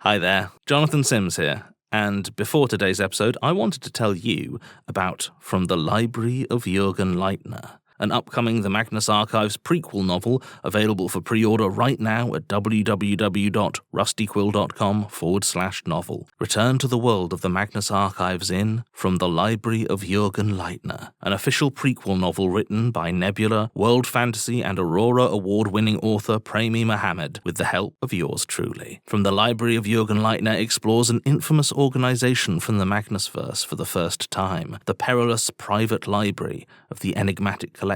Hi there, Jonathan Sims here, and before today's episode, I wanted to tell you about From the Library of Jürgen Leitner, an upcoming The Magnus Archives prequel novel available for pre-order right now at www.rustyquill.com/novel. Return to the world of the Magnus Archives in From the Library of Jürgen Leitner, an official prequel novel written by Nebula, World Fantasy and Aurora Award-winning author Premi Mohammed, with the help of yours truly. From the Library of Jürgen Leitner explores an infamous organization from the Magnusverse for the first time, the perilous private library of the enigmatic collector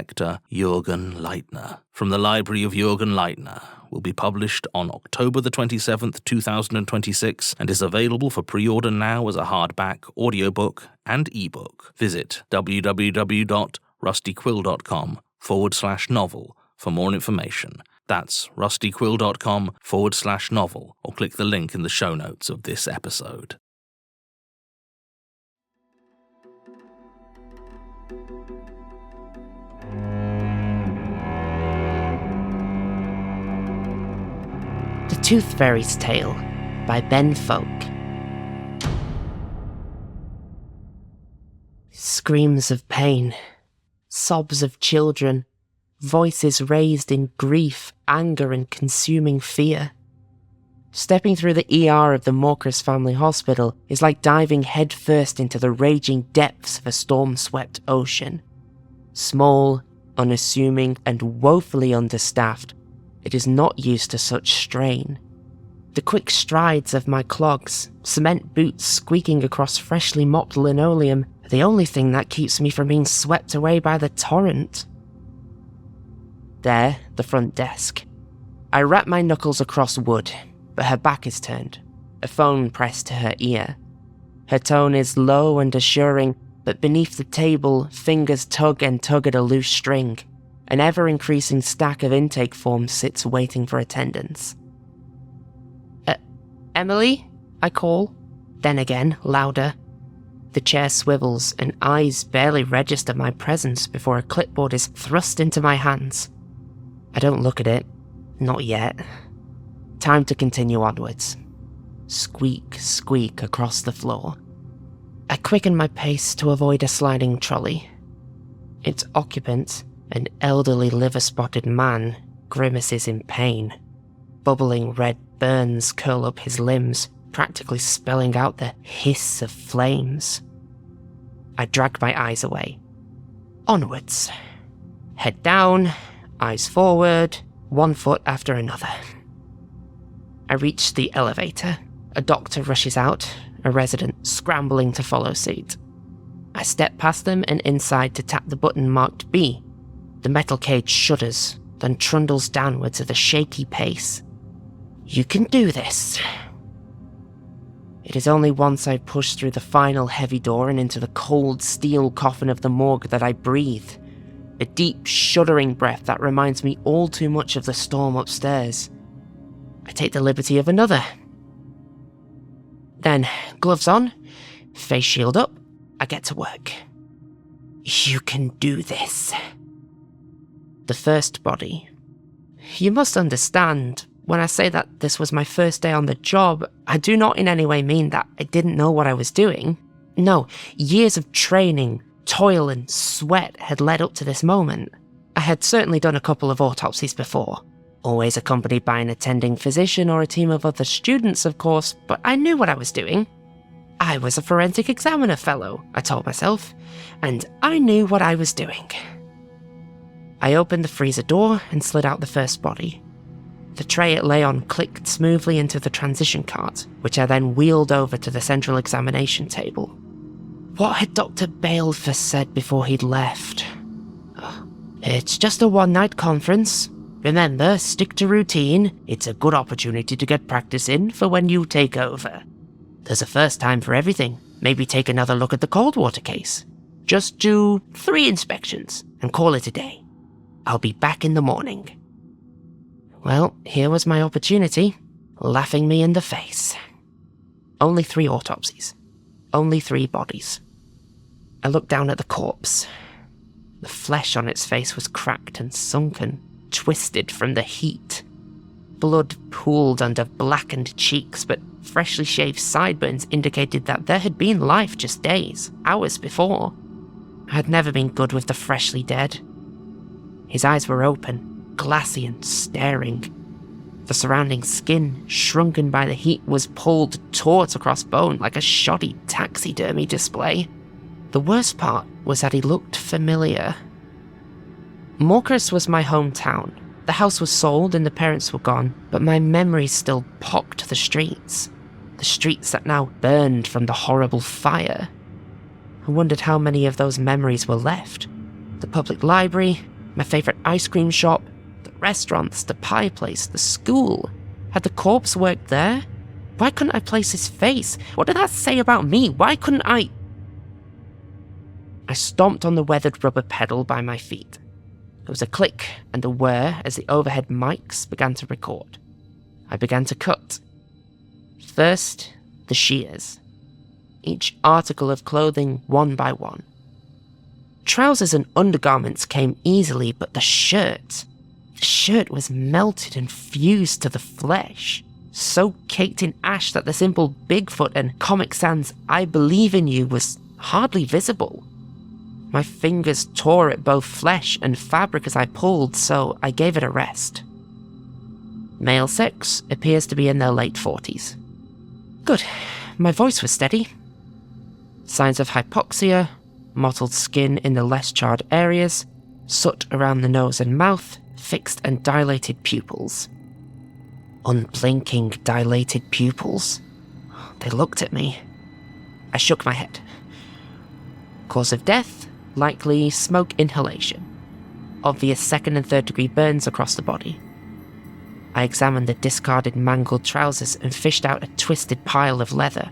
Jürgen Leitner. From the Library of Jürgen Leitner will be published on October the 27th, 2026, and is available for pre-order now as a hardback, audiobook, and ebook. Visit www.rustyquill.com/novel for more information. That's rustyquill.com/novel, or click the link in the show notes of this episode. The Tooth Fairy's Tale by Ben Folk. Screams of pain, sobs of children, voices raised in grief, anger and consuming fear. Stepping through the ER of the Morcris Family Hospital is like diving headfirst into the raging depths of a storm-swept ocean. Small, unassuming and woefully understaffed, it is not used to such strain. The quick strides of my clogs, cement boots squeaking across freshly mopped linoleum, are the only thing that keeps me from being swept away by the torrent. There, the front desk. I rap my knuckles across wood, but her back is turned, a phone pressed to her ear. Her tone is low and assuring, but beneath the table, fingers tug and tug at a loose string. An ever-increasing stack of intake forms sits waiting for attendance. Emily? I call. Then again, louder. The chair swivels and eyes barely register my presence before a clipboard is thrust into my hands. I don't look at it. Not yet. Time to continue onwards. Squeak, squeak across the floor. I quicken my pace to avoid a sliding trolley. Its occupant, an elderly liver-spotted man, grimaces in pain. Bubbling red burns curl up his limbs, practically spelling out the hiss of flames. I drag my eyes away. Onwards. Head down, eyes forward, one foot after another. I reach the elevator. A doctor rushes out, a resident scrambling to follow suit. I step past them and inside to tap the button marked B. The metal cage shudders, then trundles downwards at a shaky pace. You can do this. It is only once I push through the final heavy door and into the cold steel coffin of the morgue that I breathe. A deep, shuddering breath that reminds me all too much of the storm upstairs. I take the liberty of another. Then, gloves on, face shield up, I get to work. You can do this. The first body. You must understand, when I say that this was my first day on the job, I do not in any way mean that I didn't know what I was doing. No, years of training, toil and sweat had led up to this moment. I had certainly done a couple of autopsies before, always accompanied by an attending physician or a team of other students, of course, but I knew what I was doing. I was a forensic examiner fellow, I told myself, and I knew what I was doing. I opened the freezer door and slid out the first body. The tray it lay on clicked smoothly into the transition cart, which I then wheeled over to the central examination table. What had Dr. Balefus said before he'd left? It's just a one-night conference. Remember, stick to routine. It's a good opportunity to get practice in for when you take over. There's a first time for everything. Maybe take another look at the Coldwater case. Just do 3 inspections and call it a day. I'll be back in the morning. Well, here was my opportunity, laughing me in the face. Only 3 autopsies. Only 3 bodies. I looked down at the corpse. The flesh on its face was cracked and sunken, twisted from the heat. Blood pooled under blackened cheeks, but freshly shaved sideburns indicated that there had been life just days, hours before. I had never been good with the freshly dead. His eyes were open, glassy and staring. The surrounding skin, shrunken by the heat, was pulled taut across bone like a shoddy taxidermy display. The worst part was that he looked familiar. Morcus was my hometown. The house was sold and the parents were gone, but my memories still pocked the streets that now burned from the horrible fire. I wondered how many of those memories were left. The public library, my favourite ice cream shop, the restaurants, the pie place, the school. Had the corpse worked there? Why couldn't I place his face? What did that say about me? Why couldn't I stomped on the weathered rubber pedal by my feet. There was a click and a whir as the overhead mics began to record. I began to cut. First, the shears. Each article of clothing one by one. Trousers and undergarments came easily, but the shirt was melted and fused to the flesh, so caked in ash that the simple Bigfoot and Comic Sans "I believe in you" was hardly visible. My fingers tore at both flesh and fabric as I pulled, so I gave it a rest. Male sex appears to be in their late 40s. Good, my voice was steady. Signs of hypoxia, mottled skin in the less charred areas, soot around the nose and mouth, fixed and dilated pupils. Unblinking, dilated pupils. They looked at me. I shook my head. Cause of death? Likely smoke inhalation. Obvious second and third degree burns across the body. I examined the discarded mangled trousers and fished out a twisted pile of leather.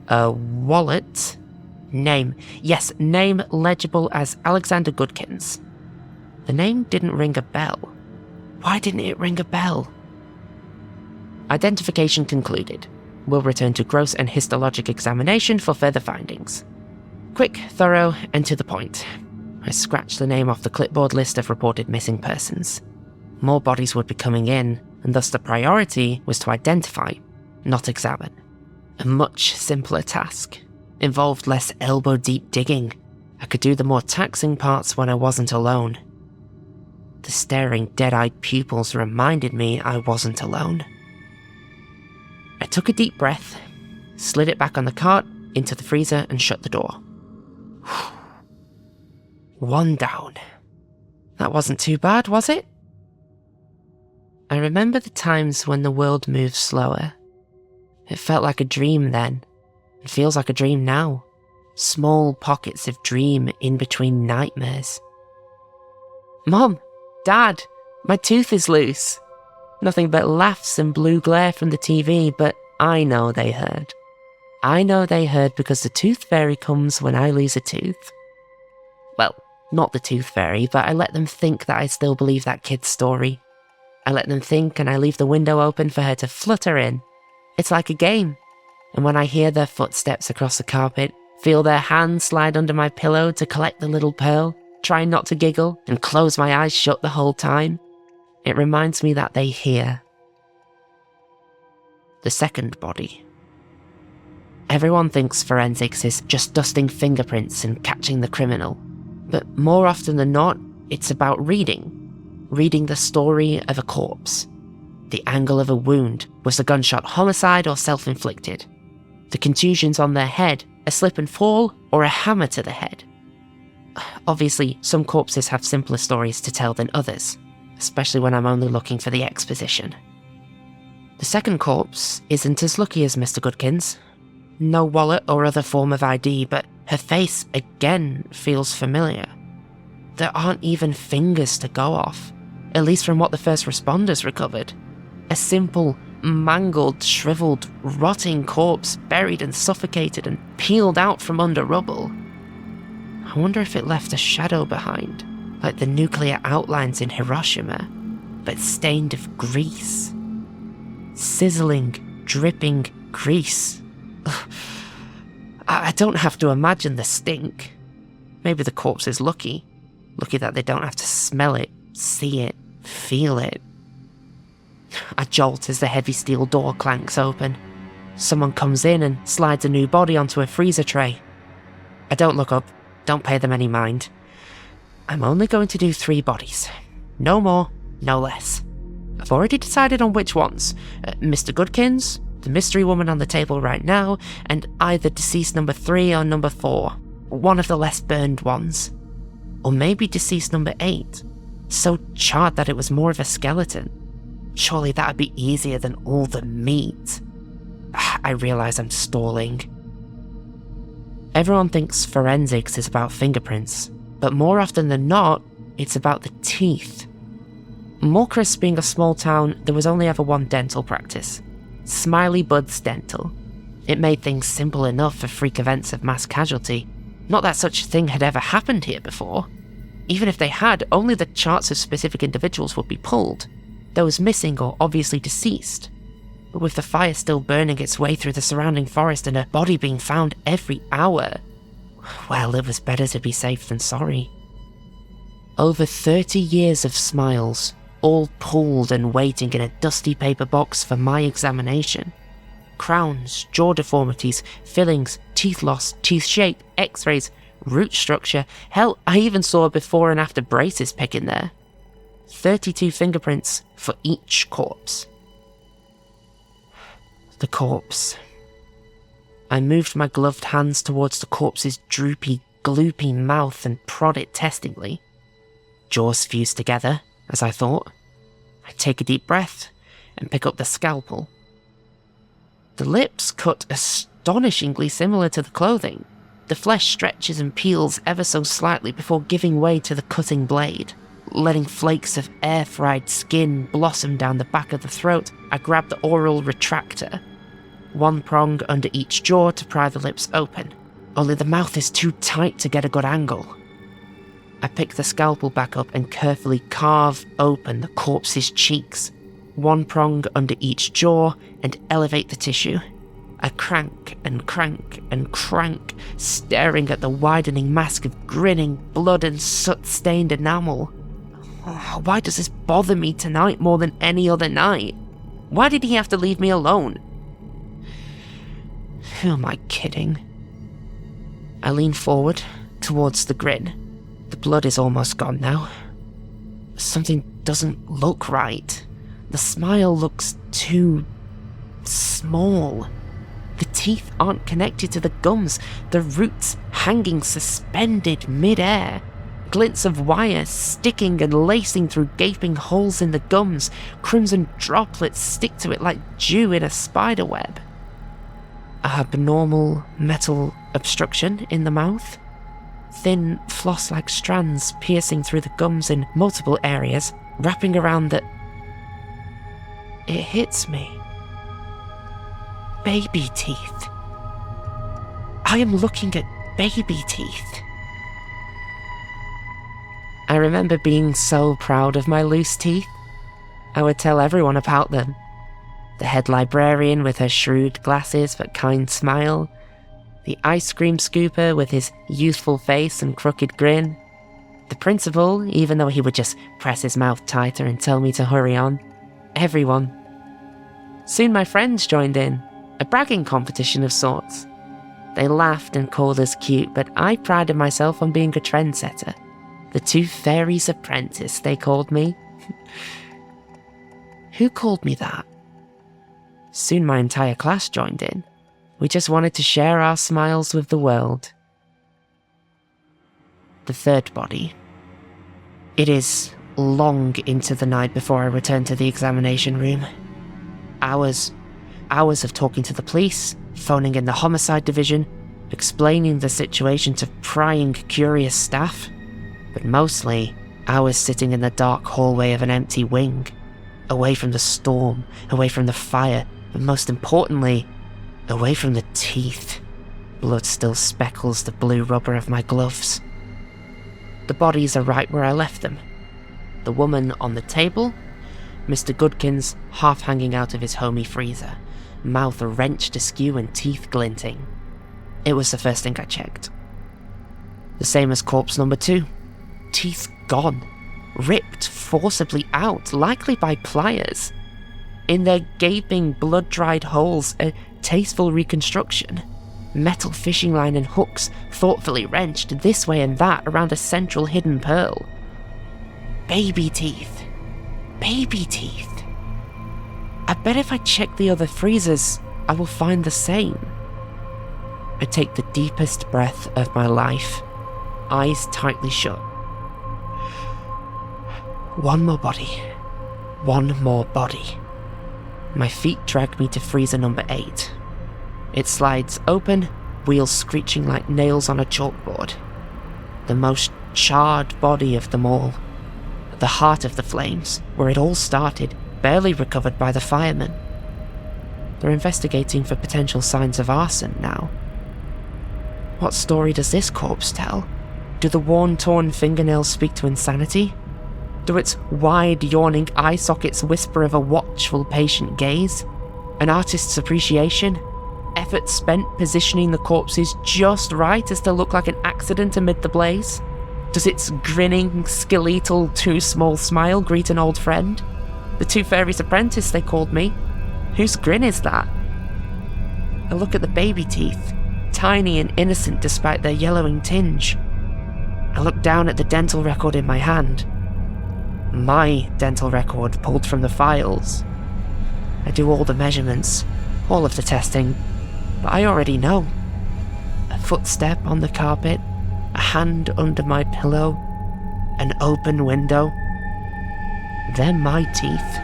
A wallet. Name. Yes, name legible as Alexander Goodkins. The name didn't ring a bell. Why didn't it ring a bell? Identification concluded. We'll return to gross and histologic examination for further findings. Quick, thorough, and to the point. I scratched the name off the clipboard list of reported missing persons. More bodies would be coming in, and thus the priority was to identify, not examine. A much simpler task. Involved less elbow-deep digging. I could do the more taxing parts when I wasn't alone. The staring, dead-eyed pupils reminded me I wasn't alone. I took a deep breath, slid it back on the cart, into the freezer, and shut the door. One down. That wasn't too bad, was it? I remember the times when the world moved slower. It felt like a dream then. It feels like a dream now. Small pockets of dream in between nightmares. Mom! Dad! My tooth is loose! Nothing but laughs and blue glare from the TV, but I know they heard. I know they heard because the tooth fairy comes when I lose a tooth. Well, not the tooth fairy, but I let them think that I still believe that kid's story. I let them think and I leave the window open for her to flutter in. It's like a game. And when I hear their footsteps across the carpet, feel their hands slide under my pillow to collect the little pearl, try not to giggle, and close my eyes shut the whole time, it reminds me that they hear. The second body. Everyone thinks forensics is just dusting fingerprints and catching the criminal. But more often than not, it's about reading the story of a corpse. The angle of a wound. Was the gunshot homicide or self-inflicted? The contusions on their head, a slip and fall, or a hammer to the head? Obviously, some corpses have simpler stories to tell than others, especially when I'm only looking for the exposition. The second corpse isn't as lucky as Mr. Goodkins. No wallet or other form of ID, but her face again feels familiar. There aren't even fingers to go off, at least from what the first responders recovered. A simple, mangled, shriveled, rotting corpse buried and suffocated and peeled out from under rubble. I wonder if it left a shadow behind, like the nuclear outlines in Hiroshima, but stained of grease. Sizzling, dripping grease. I don't have to imagine the stink. Maybe the corpse is lucky that they don't have to smell it, see it, feel it. I jolt as the heavy steel door clanks open. Someone comes in and slides a new body onto a freezer tray. I don't look up, don't pay them any mind. I'm only going to do 3 bodies. No more, no less. I've already decided on which ones. Mr. Goodkins, the mystery woman on the table right now, and either deceased number 3 or number 4. One of the less burned ones. Or maybe deceased number 8. So charred that it was more of a skeleton. Surely that'd be easier than all the meat. I realise I'm stalling. Everyone thinks forensics is about fingerprints, but more often than not, it's about the teeth. Morecrest being a small town, there was only ever one dental practice. Smiley Buds Dental. It made things simple enough for freak events of mass casualty. Not that such a thing had ever happened here before. Even if they had, only the charts of specific individuals would be pulled. Those missing or obviously deceased. But with the fire still burning its way through the surrounding forest and a body being found every hour, well, it was better to be safe than sorry. Over 30 years of smiles, all pulled and waiting in a dusty paper box for my examination. Crowns, jaw deformities, fillings, teeth loss, teeth shape, x-rays, root structure. Hell, I even saw a before and after braces pic in there. 32 fingerprints for each corpse. The corpse. I moved my gloved hands towards the corpse's droopy, gloopy mouth and prod it testingly. Jaws fused together, as I thought. I take a deep breath and pick up the scalpel. The lips cut astonishingly similar to the clothing. The flesh stretches and peels ever so slightly before giving way to the cutting blade. Letting flakes of air-fried skin blossom down the back of the throat, I grab the oral retractor. 1 prong under each jaw to pry the lips open, only the mouth is too tight to get a good angle. I pick the scalpel back up and carefully carve open the corpse's cheeks, 1 prong under each jaw, and elevate the tissue. I crank and crank and crank, staring at the widening mask of grinning, blood and soot-stained enamel. Why does this bother me tonight more than any other night? Why did he have to leave me alone? Who am I kidding? I lean forward, towards the grin. The blood is almost gone now. Something doesn't look right. The smile looks too small. The teeth aren't connected to the gums, the roots hanging suspended mid-air. Glints of wire sticking and lacing through gaping holes in the gums. Crimson droplets stick to it like dew in a spider web. A abnormal metal obstruction in the mouth. Thin floss-like strands piercing through the gums in multiple areas, wrapping around the... It hits me. Baby teeth. I am looking at baby teeth. I remember being so proud of my loose teeth. I would tell everyone about them. The head librarian with her shrewd glasses but kind smile. The ice cream scooper with his youthful face and crooked grin. The principal, even though he would just press his mouth tighter and tell me to hurry on. Everyone. Soon my friends joined in, a bragging competition of sorts. They laughed and called us cute, but I prided myself on being a trendsetter. The 2 fairies apprentice, they called me. Who called me that? Soon my entire class joined in. We just wanted to share our smiles with the world. The 3rd body. It is long into the night before I return to the examination room. Hours of talking to the police, phoning in the homicide division, explaining the situation to prying, curious staff. But mostly, hours sitting in the dark hallway of an empty wing, away from the storm, away from the fire, and most importantly, away from the teeth. Blood still speckles the blue rubber of my gloves. The bodies are right where I left them. The woman on the table, Mr. Goodkins half hanging out of his homey freezer, mouth wrenched askew and teeth glinting. It was the first thing I checked. The same as corpse number 2. Teeth gone, ripped forcibly out, likely by pliers. In their gaping, blood-dried holes, a tasteful reconstruction. Metal fishing line and hooks thoughtfully wrenched this way and that around a central hidden pearl. Baby teeth. Baby teeth. I bet if I check the other freezers, I will find the same. I take the deepest breath of my life, eyes tightly shut. One more body. One more body. My feet drag me to freezer number 8. It slides open, wheels screeching like nails on a chalkboard. The most charred body of them all. The heart of the flames, where it all started, barely recovered by the firemen. They're investigating for potential signs of arson now. What story does this corpse tell? Do the worn, torn fingernails speak to insanity? Do its wide, yawning eye sockets whisper of a watchful, patient gaze? An artist's appreciation? Effort spent positioning the corpses just right as to look like an accident amid the blaze? Does its grinning, skeletal, too small smile greet an old friend? The Tooth Fairy's apprentice, they called me. Whose grin is that? I look at the baby teeth, tiny and innocent despite their yellowing tinge. I look down at the dental record in my hand. My dental record pulled from the files. I do all the measurements, all of the testing, but I already know. A footstep on the carpet, a hand under my pillow, an open window. They're my teeth.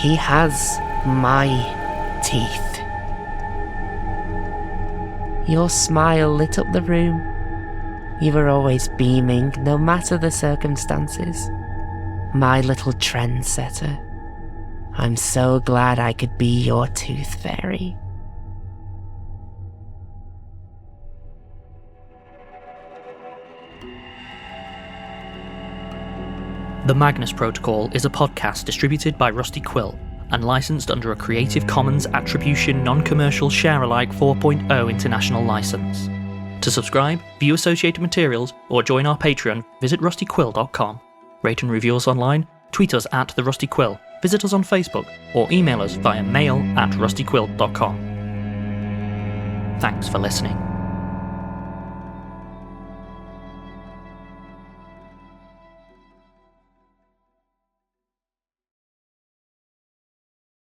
He has my teeth. Your smile lit up the room. You were always beaming, no matter the circumstances. My little trendsetter. I'm so glad I could be your Tooth Fairy. The Magnus Protocol is a podcast distributed by Rusty Quill and licensed under a Creative Commons Attribution Non-Commercial Share-alike 4.0 international license. To subscribe, view associated materials, or join our Patreon, visit rustyquill.com. Rate and review us online, tweet us at The Rusty Quill, visit us on Facebook, or email us via mail@rustyquill.com. Thanks for listening.